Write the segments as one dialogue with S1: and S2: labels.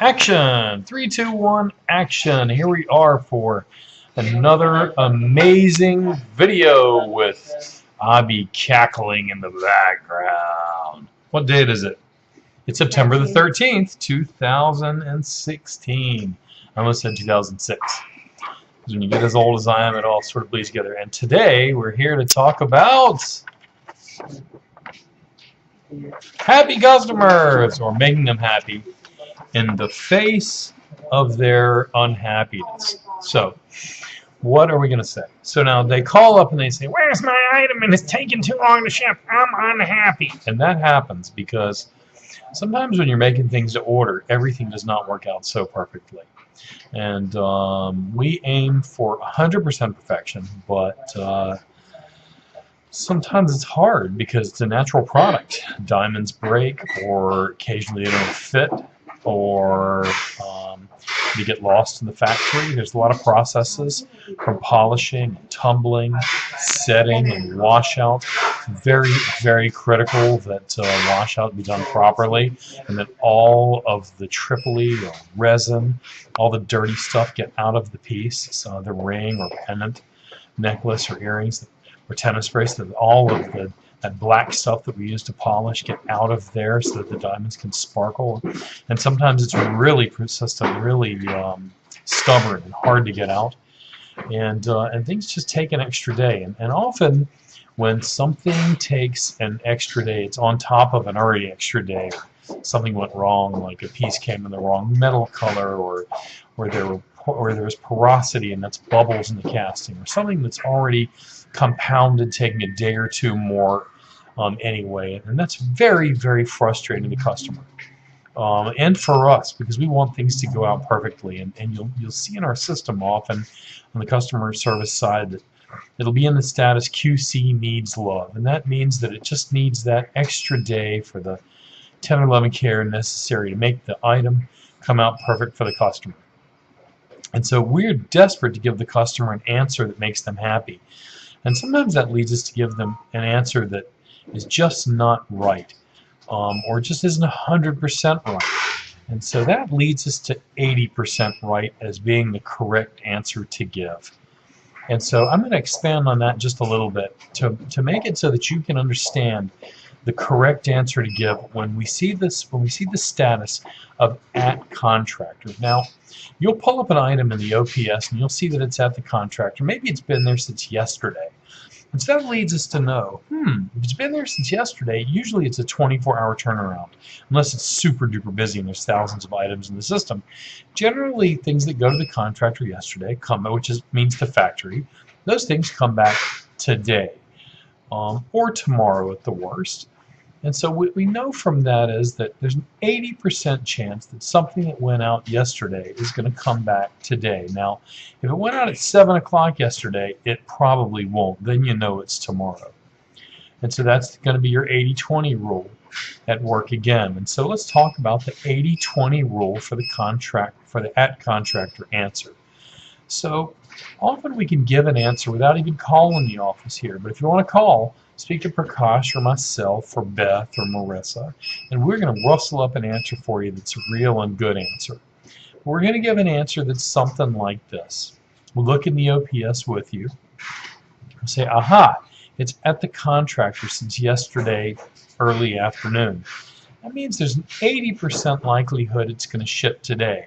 S1: Action! 3, 2, 1, action! Here we are for another amazing video with Abby cackling in the background. What date is it? It's September the 13th, 2016. I almost said 2006. Because when you get as old as I am, it all sort of bleeds together. And today, we're here to talk about happy customers, or making them happy in the face of their unhappiness. So, what are we going to say? So now they call up and they say, "Where's my item? And it's taking too long to ship. I'm unhappy." And that happens because sometimes when you're making things to order, everything does not work out so perfectly. And we aim for 100% perfection, but sometimes it's hard because it's a natural product. Diamonds break, or occasionally they don't fit, or they get lost in the factory. There's a lot of processes from polishing, and tumbling, setting, and washout. Very, very critical that washout be done properly, and that all of the tripoli or resin, all the dirty stuff get out of the piece. So the ring or pendant, necklace or earrings, or tennis bracelet, all of that black stuff that we use to polish get out of there so that the diamonds can sparkle. And sometimes it's really persistent, really stubborn and hard to get out. And things just take an extra day. And often when something takes an extra day, it's on top of an already extra day. Or something went wrong, like a piece came in the wrong metal color, or there was porosity and that's bubbles in the casting, or something that's already compounded, taking a day or two more anyway, and that's very, very frustrating to the customer and for us, because we want things to go out perfectly. And you'll see in our system often on the customer service side that it'll be in the status QC needs love, and that means that it just needs that extra day for the 10 or 11 care necessary to make the item come out perfect for the customer. And so we're desperate to give the customer an answer that makes them happy. And sometimes that leads us to give them an answer that is just not right, or just isn't 100% right. And so that leads us to 80% right as being the correct answer to give. And so I'm going to expand on that just a little bit to make it so that you can understand the correct answer to give when we see the status of at contractor. Now, you'll pull up an item in the OPS and you'll see that it's at the contractor. Maybe it's been there since yesterday. And so that leads us to know, if it's been there since yesterday, usually it's a 24-hour turnaround, unless it's super duper busy and there's thousands of items in the system. Generally, things that go to the contractor yesterday means the factory. Those things come back today, or tomorrow at the worst. And so what we know from that is that there's an 80% chance that something that went out yesterday is going to come back today. Now, if it went out at 7 o'clock yesterday, it probably won't. Then you know it's tomorrow. And so that's going to be your 80-20 rule at work again. And so let's talk about the 80-20 rule for the at contractor answer. So often we can give an answer without even calling the office here. But if you want to call, speak to Prakash or myself or Beth or Marissa, and we're going to rustle up an answer for you that's a real and good answer. We're going to give an answer that's something like this. We'll look in the OPS with you. We'll say, aha, it's at the contractor since yesterday early afternoon. That means there's an 80% likelihood it's going to ship today,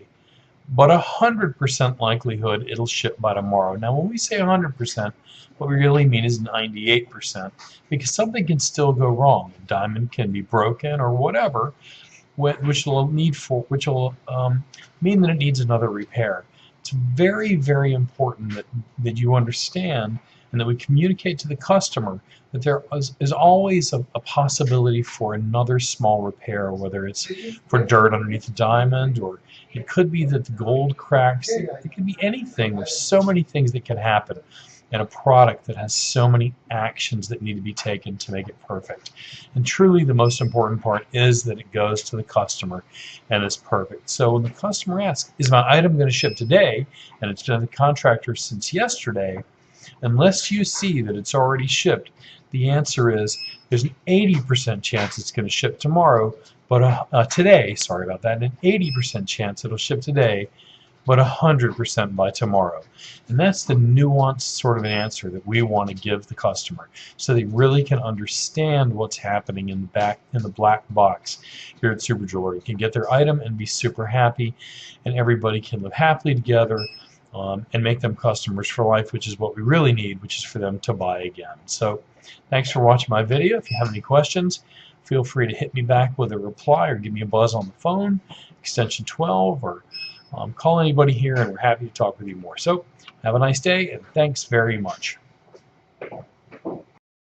S1: but 100% likelihood it'll ship by tomorrow. Now, when we say 100%, what we really mean is 98%, because something can still go wrong. A diamond can be broken or whatever, which will mean that it needs another repair. It's very, very important that you understand and that we communicate to the customer that there is always a possibility for another small repair, whether it's for dirt underneath the diamond, or it could be that the gold cracks. It could be anything. There's so many things that can happen in a product that has so many actions that need to be taken to make it perfect. And truly the most important part is that it goes to the customer and is perfect. So when the customer asks, is my item going to ship today, and it's been at the contractor since yesterday, unless you see that it's already shipped, the answer is there's an 80% chance it's going to ship tomorrow, but today, sorry about that, an 80% chance it'll ship today, but 100% by tomorrow. And that's the nuanced sort of an answer that we want to give the customer, so they really can understand what's happening in the black box here at SuperJeweler. You can get their item and be super happy, and everybody can live happily together, and make them customers for life, which is what we really need, which is for them to buy again. So thanks for watching my video. If you have any questions, feel free to hit me back with a reply or give me a buzz on the phone, extension 12, or call anybody here, and we're happy to talk with you more. So have a nice day, and thanks very much.